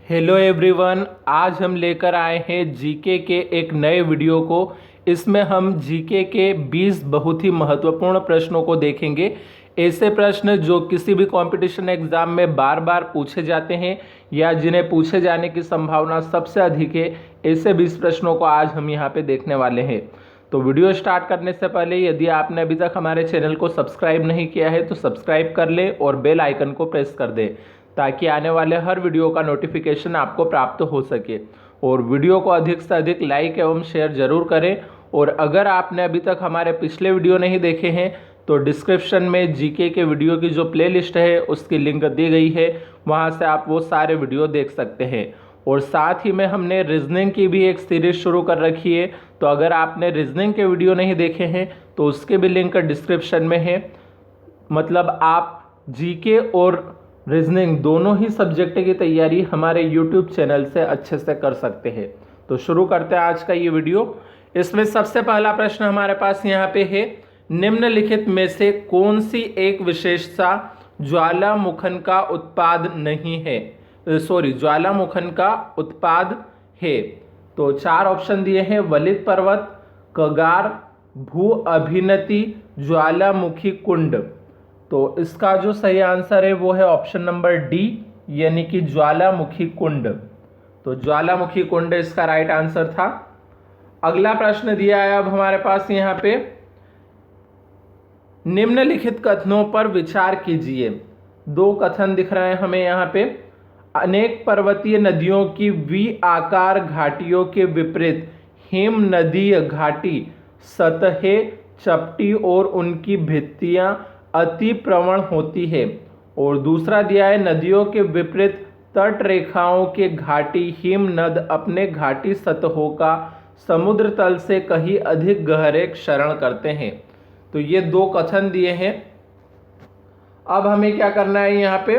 Hello everyone, आज हम लेकर आए हैं जीके के एक नए वीडियो को। इसमें हम जीके के 20 बहुत ही महत्वपूर्ण प्रश्नों को देखेंगे। ऐसे प्रश्न जो किसी भी कंपटीशन एग्जाम में बार बार पूछे जाते हैं या जिन्हें पूछे जाने की संभावना सबसे अधिक है, ऐसे 20 प्रश्नों को आज हम यहाँ पे देखने वाले हैं। तो वीडियो स्टार्ट करने से पहले यदि आपने अभी तक हमारे चैनल को सब्सक्राइब नहीं किया है तो सब्सक्राइब कर लें और बेल आइकन को प्रेस कर दें ताकि आने वाले हर वीडियो का नोटिफिकेशन आपको प्राप्त हो सके। और वीडियो को अधिक से अधिक लाइक एवं शेयर जरूर करें। और अगर आपने अभी तक हमारे पिछले वीडियो नहीं देखे हैं तो डिस्क्रिप्शन में जीके के वीडियो की जो प्लेलिस्ट है उसकी लिंक दी गई है, वहां से आप वो सारे वीडियो देख सकते हैं। और साथ ही में हमने रीजनिंग की भी एक सीरीज शुरू कर रखी है, तो अगर आपने रीजनिंग के वीडियो नहीं देखे हैं तो उसके भी लिंक डिस्क्रिप्शन में है। मतलब आप जीके और रीजनिंग दोनों ही सब्जेक्ट की तैयारी हमारे यूट्यूब चैनल से अच्छे से कर सकते हैं। तो शुरू करते हैं आज का ये वीडियो। इसमें सबसे पहला प्रश्न हमारे पास यहाँ पे है, निम्नलिखित में से कौन सी एक विशेषता ज्वालामुखन का उत्पाद नहीं है, ज्वालामुखन का उत्पाद है। तो चार ऑप्शन दिए हैं, वलित पर्वत, कगार, भू अभिनति, ज्वालामुखी कुंड। तो इसका जो सही आंसर है वो है ऑप्शन नंबर डी, यानी कि ज्वालामुखी कुंड। तो ज्वालामुखी कुंड इसका राइट आंसर था। अगला प्रश्न दिया है अब हमारे पास यहाँ पे, निम्नलिखित कथनों पर विचार कीजिए। दो कथन दिख रहे हैं हमें यहाँ पे। अनेक पर्वतीय नदियों की वी आकार घाटियों के विपरीत हिम नदीय घाटी सतहें चपटी और उनकी भित्तियां अति प्रवण होती है। और दूसरा दिया है, नदियों के विपरीत तट रेखाओं के घाटी हिम नद अपने घाटी सतहों का समुद्र तल से कहीं अधिक गहरे क्षरण करते हैं। तो ये दो कथन दिए हैं। अब हमें क्या करना है, यहाँ पे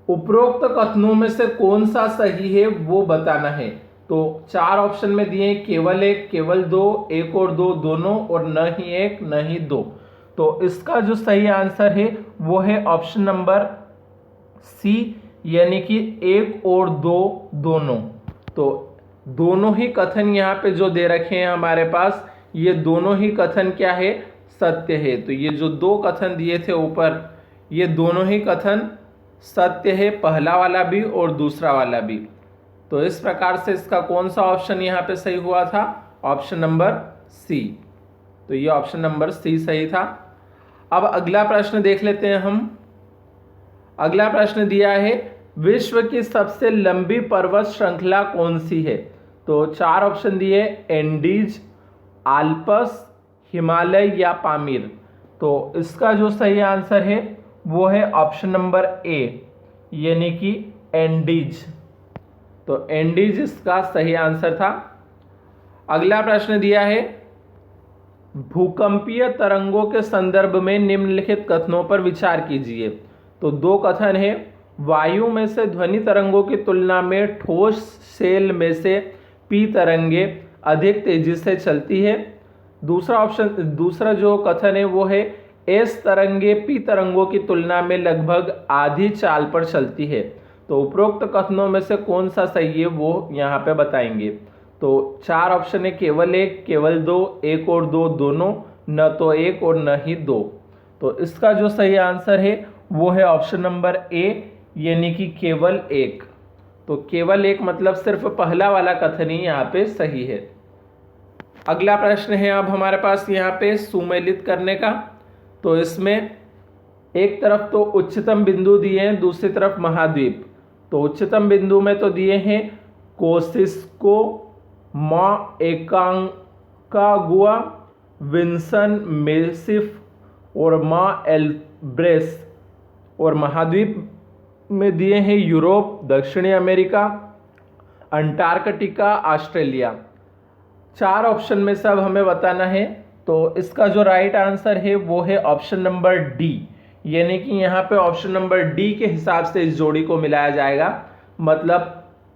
उपरोक्त कथनों में से कौन सा सही है वो बताना है। तो चार ऑप्शन में दिए, केवल एक, केवल दो, एक और दो, दोनों, और न ही एक न ही दो। तो इसका जो सही आंसर है वो है ऑप्शन नंबर सी, यानी कि एक और दो, दोनों। तो दोनों ही कथन यहाँ पे जो दे रखे हैं हमारे पास, ये दोनों ही कथन क्या है, सत्य है। तो ये जो दो कथन दिए थे ऊपर, ये दोनों ही कथन सत्य है, पहला वाला भी और दूसरा वाला भी। तो इस प्रकार से इसका कौन सा ऑप्शन यहाँ पे सही हुआ था, ऑप्शन नंबर सी। तो ये ऑप्शन नंबर सी सही था। अब अगला प्रश्न देख लेते हैं हम। अगला प्रश्न दिया है, विश्व की सबसे लंबी पर्वत श्रृंखला कौन सी है। तो चार ऑप्शन दिए, एंडीज, आल्पस, हिमालय या पामीर। तो इसका जो सही आंसर है वो है ऑप्शन नंबर ए, यानी कि एंडीज। तो एंडीज इसका सही आंसर था। अगला प्रश्न दिया है, भूकंपीय तरंगों के संदर्भ में निम्नलिखित कथनों पर विचार कीजिए। तो दो कथन है, वायु में से ध्वनि तरंगों की तुलना में ठोस सेल में से पी तरंगे अधिक तेजी से चलती है। दूसरा जो कथन है वो है, एस तरंगे पी तरंगों की तुलना में लगभग आधी चाल पर चलती है। तो उपरोक्त कथनों में से कौन सा सही है वो यहाँ पे बताएंगे। तो चार ऑप्शन है, केवल एक, केवल दो, एक और दो, दोनों, न तो एक और न ही दो। तो इसका जो सही आंसर है वो है ऑप्शन नंबर ए, यानी कि केवल एक। तो केवल एक मतलब सिर्फ पहला वाला कथन ही यहाँ पे सही है। अगला प्रश्न है अब हमारे पास यहाँ पे सुमेलित करने का। तो इसमें एक तरफ तो उच्चतम बिंदु दिए हैं, दूसरी तरफ महाद्वीप। तो उच्चतम बिंदु में तो दिए हैं कोसिस्को, मा एकांकागुआ, विंसन मेसिफ और मा एल्ब्रेस। और महाद्वीप में दिए हैं यूरोप, दक्षिणी अमेरिका, अंटार्कटिका, ऑस्ट्रेलिया। चार ऑप्शन में से अब हमें बताना है। तो इसका जो राइट आंसर है वो है ऑप्शन नंबर डी, यानी कि यहाँ पे ऑप्शन नंबर डी के हिसाब से इस जोड़ी को मिलाया जाएगा। मतलब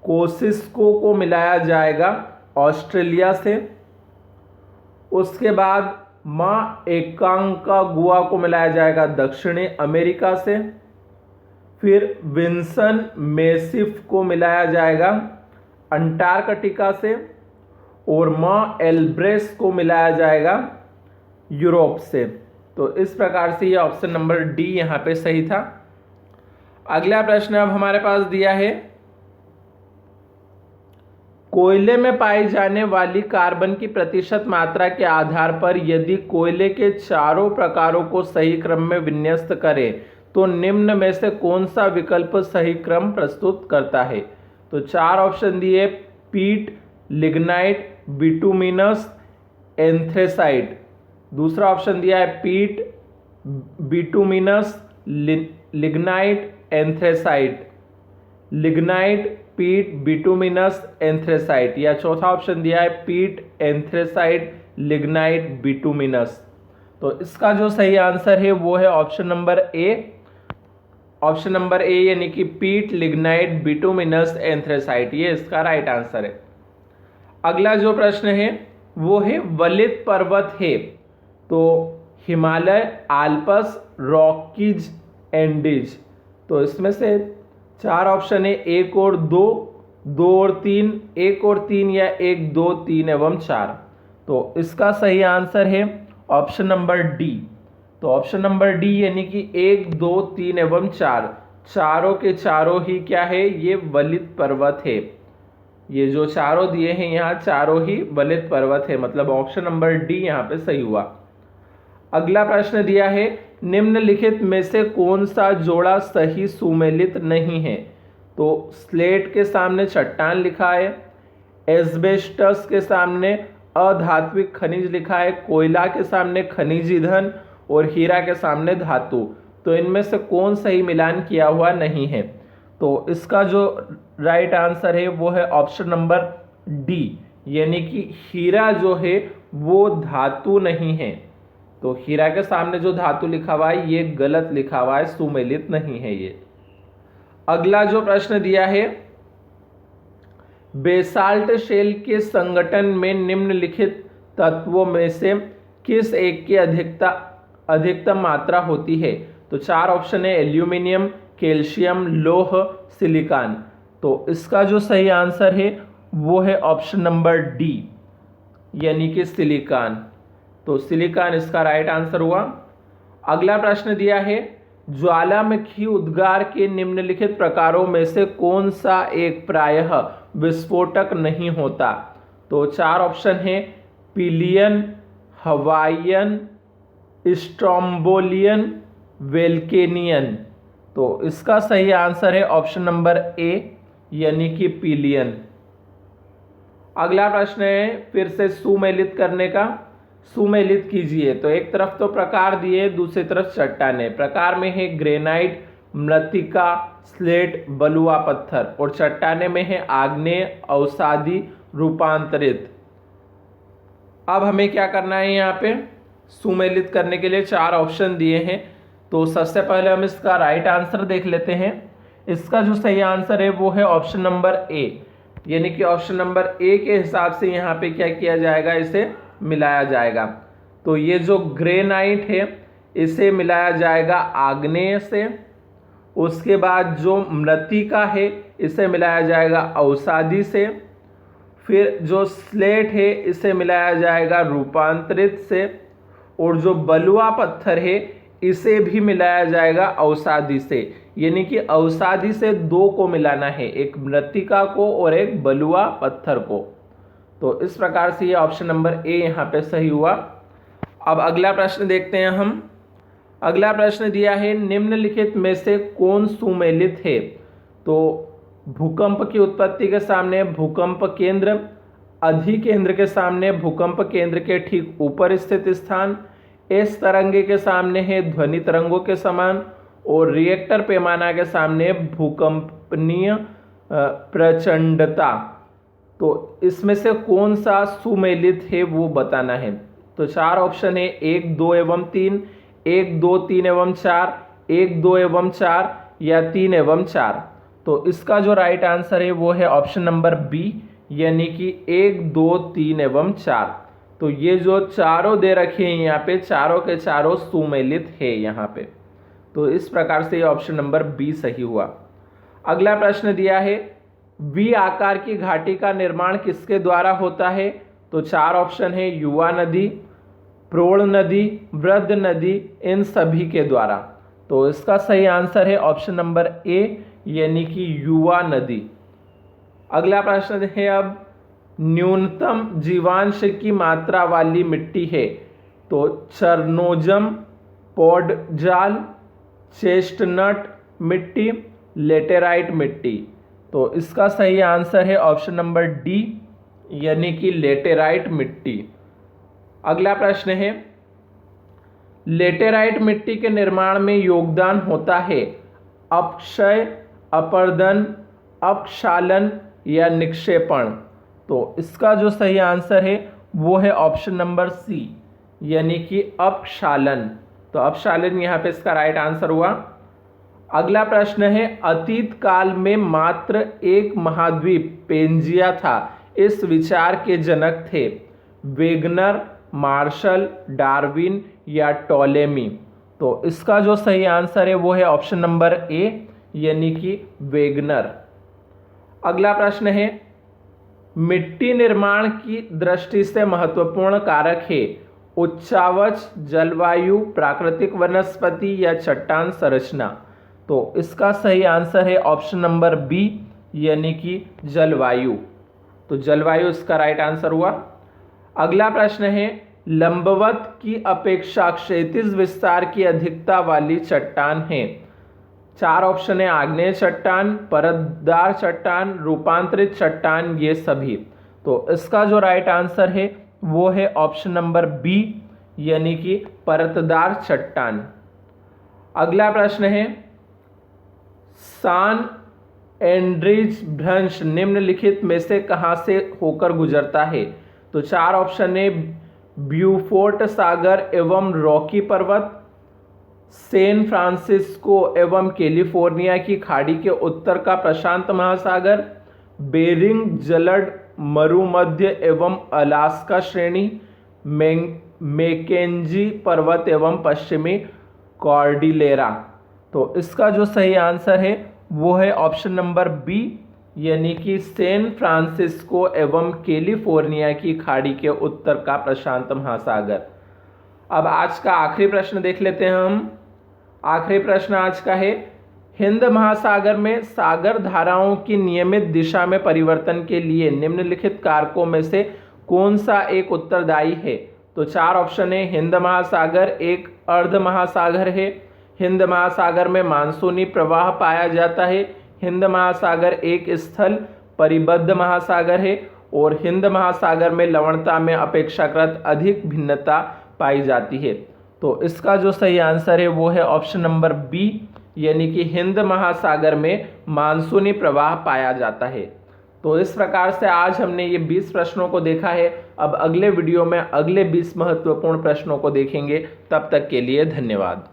कोसिस्को को मिलाया जाएगा ऑस्ट्रेलिया से, उसके बाद मा एकांकागुआ को मिलाया जाएगा दक्षिणी अमेरिका से, फिर विंसन मेसिफ को मिलाया जाएगा अंटार्कटिका से, और माँ एल्ब्रेस को मिलाया जाएगा यूरोप से। तो इस प्रकार से ये ऑप्शन नंबर डी यहाँ पे सही था। अगला प्रश्न अब हमारे पास दिया है, कोयले में पाई जाने वाली कार्बन की प्रतिशत मात्रा के आधार पर यदि कोयले के चारों प्रकारों को सही क्रम में विन्यस्त करें तो निम्न में से कौन सा विकल्प सही क्रम प्रस्तुत करता है। तो चार ऑप्शन दिए, पीट, लिग्नाइट, बिटुमिनस, एंथ्रेसाइट। दूसरा ऑप्शन दिया है पीट, बिटुमिनस, लिग्नाइट, एंथ्रेसाइट। लिग्नाइट, पीट, बिटुमिनस, एंथ्रेसाइट, या चौथा ऑप्शन दिया है पीट, एंथ्रेसाइट, लिग्नाइट, बिटुमिनस। तो इसका जो सही आंसर है वो है option number A. Option number A यानी कि पीट, लिग्नाइट, बिटुमिनस, एंथ्रेसाइट, ये इसका राइट आंसर है। अगला जो प्रश्न है वो है वलित पर्वत है तो हिमालय, आल्पस, रॉकीज, एंडीज। तो इसमें से चार ऑप्शन है, एक और दो, दो और तीन, एक और तीन, या एक, दो, तीन एवं चार। तो इसका सही आंसर है ऑप्शन नंबर डी। तो ऑप्शन नंबर डी यानी कि एक, दो, तीन एवं चार, चारों के चारों ही क्या है, ये वलित पर्वत है। ये जो चारों दिए हैं यहाँ चारों ही वलित पर्वत है, मतलब ऑप्शन नंबर डी यहाँ पे सही हुआ। अगला प्रश्न दिया है, निम्नलिखित में से कौन सा जोड़ा सही सुमेलित नहीं है। तो स्लेट के सामने चट्टान लिखा है, एस्बेस्टस के सामने अधात्विक खनिज लिखा है, कोयला के सामने खनिज ईंधन और हीरा के सामने धातु। तो इनमें से कौन सही मिलान किया हुआ नहीं है। तो इसका जो राइट आंसर है वो है ऑप्शन नंबर डी, यानी कि हीरा जो है वो धातु नहीं है। तो हीरा के सामने जो धातु लिखा हुआ है ये गलत लिखा हुआ है, सुमेलित नहीं है ये। अगला जो प्रश्न दिया है, बेसाल्ट शेल के संगठन में निम्नलिखित तत्वों में से किस एक की अधिकतम मात्रा होती है। तो चार ऑप्शन है, एल्यूमिनियम, कैल्शियम, लौह, सिलिकॉन। तो इसका जो सही आंसर है वो है ऑप्शन नंबर डी, यानी कि सिलिकॉन। तो सिलिकॉन इसका राइट आंसर हुआ। अगला प्रश्न दिया है, ज्वालामुखी उद्गार के निम्नलिखित प्रकारों में से कौन सा एक प्रायः विस्फोटक नहीं होता। तो चार ऑप्शन है, पिलियन, हवाइयन, स्ट्रोम्बोलियन, वेल्केनियन। तो इसका सही आंसर है ऑप्शन नंबर ए, यानी कि पिलियन। अगला प्रश्न है फिर से सुमेलित करने का, सुमेलित कीजिए। तो एक तरफ तो प्रकार दिए, दूसरी तरफ चट्टाने। प्रकार में है ग्रेनाइट, मृत्तिका, स्लेट, बलुआ पत्थर, और चट्टाने में है आग्नेय, अवसादी, रूपांतरित। अब हमें क्या करना है, यहाँ पे सुमेलित करने के लिए चार ऑप्शन दिए हैं। तो सबसे पहले हम इसका राइट आंसर देख लेते हैं। इसका जो सही आंसर है वो है ऑप्शन नंबर ए, यानी कि ऑप्शन नंबर ए के हिसाब से यहाँ पे क्या किया जाएगा, इसे मिलाया जाएगा। तो ये जो ग्रेनाइट है इसे मिलाया जाएगा आग्नेय से, उसके बाद जो मृत्तिका है इसे मिलाया जाएगा अवसादी से, फिर जो स्लेट है इसे मिलाया जाएगा रूपांतरित से, और जो बलुआ पत्थर है इसे भी मिलाया जाएगा अवसादी से। यानी कि अवसादी से दो को मिलाना है, एक मृत्तिका को और एक बलुआ पत्थर को। तो इस प्रकार से ये ऑप्शन नंबर ए यहाँ पे सही हुआ। अब अगला प्रश्न देखते हैं हम। अगला प्रश्न दिया है, निम्नलिखित में से कौन सुमेलित है। तो भूकंप की उत्पत्ति के सामने भूकंप केंद्र, अधिकेंद्र के सामने भूकंप केंद्र के ठीक ऊपर स्थित स्थान, एस तरंगे के सामने है ध्वनि तरंगों के समान, और रिएक्टर पैमाना के सामने भूकंपनीय प्रचंडता। तो इसमें से कौन सा सुमेलित है वो बताना है। तो चार ऑप्शन है, एक, दो एवं तीन, एक, दो, तीन एवं चार, एक, दो एवं चार, या तीन एवं चार। तो इसका जो राइट आंसर है वो है ऑप्शन नंबर बी, यानी कि एक, दो, तीन एवं चार। तो ये जो चारों दे रखे हैं यहाँ पे, चारों के चारों सुमेलित है यहाँ पे। तो इस प्रकार से ये ऑप्शन नंबर बी सही हुआ। अगला प्रश्न दिया है, वी आकार की घाटी का निर्माण किसके द्वारा होता है? तो 4 ऑप्शन है, युवा नदी, प्रोढ़ नदी, वृद्ध नदी, इन सभी के द्वारा। तो इसका सही आंसर है ऑप्शन नंबर ए, यानी कि युवा नदी। अगला प्रश्न है, अब न्यूनतम जीवांश की मात्रा वाली मिट्टी है? तो चरनोजम, पॉडजाल, चेस्टनट मिट्टी, लेटेराइट मिट्टी। तो इसका सही आंसर है ऑप्शन नंबर डी, यानी कि लेटेराइट मिट्टी। अगला प्रश्न है, लेटेराइट मिट्टी के निर्माण में योगदान होता है अपक्षय, अपर्दन, अपक्षालन या निक्षेपण? तो इसका जो सही आंसर है वो है ऑप्शन नंबर सी, यानी कि अपक्षालन। तो अपक्षालन यहाँ पे इसका राइट आंसर हुआ। अगला प्रश्न है, अतीत काल में मात्र एक महाद्वीप पेंजिया था, इस विचार के जनक थे? वेगनर, मार्शल, डार्विन या टॉलेमी? तो इसका जो सही आंसर है वो है ऑप्शन नंबर ए, यानी कि वेगनर। अगला प्रश्न है, मिट्टी निर्माण की दृष्टि से महत्वपूर्ण कारक है उच्चावच, जलवायु, प्राकृतिक वनस्पति या चट्टान संरचना? तो इसका सही आंसर है ऑप्शन नंबर बी, यानी कि जलवायु। तो जलवायु इसका राइट आंसर हुआ। अगला प्रश्न है, लंबवत की अपेक्षा क्षैतिज विस्तार की अधिकता वाली चट्टान है? 4 ऑप्शन है, आग्नेय चट्टान, परतदार चट्टान, रूपांतरित चट्टान, ये सभी। तो इसका जो राइट आंसर है वो है ऑप्शन नंबर बी, यानी कि परतदार चट्टान। अगला प्रश्न है, सान एंड्रीज भ्रंश निम्नलिखित में से कहां से होकर गुजरता है? तो 4 ऑप्शन है, ब्यूफोर्ट सागर एवं रॉकी पर्वत, सैन फ्रांसिस्को एवं कैलिफोर्निया की खाड़ी के उत्तर का प्रशांत महासागर, बेरिंग जलद मरुमध्य एवं अलास्का श्रेणी, मैकेंजी पर्वत एवं पश्चिमी कॉर्डिलेरा? तो इसका जो सही आंसर है वो है ऑप्शन नंबर बी, यानी कि सैन फ्रांसिस्को एवं कैलिफोर्निया की खाड़ी के उत्तर का प्रशांत महासागर। अब आज का आखिरी प्रश्न देख लेते हैं हम। आखिरी प्रश्न आज का है, हिंद महासागर में सागर धाराओं की नियमित दिशा में परिवर्तन के लिए निम्नलिखित कारकों में से कौन सा एक उत्तरदायी है? तो 4 ऑप्शन है, हिंद महासागर एक अर्ध महासागर है, हिंद महासागर में मानसूनी प्रवाह पाया जाता है, हिंद महासागर एक स्थल परिबद्ध महासागर है, और हिंद महासागर में लवणता में अपेक्षाकृत अधिक भिन्नता पाई जाती है। तो इसका जो सही आंसर है वो है ऑप्शन नंबर बी, यानी कि हिंद महासागर में मानसूनी प्रवाह पाया जाता है। तो इस प्रकार से आज हमने ये 20 प्रश्नों को देखा है। अब अगले वीडियो में अगले 20 महत्वपूर्ण प्रश्नों को देखेंगे। तब तक के लिए धन्यवाद।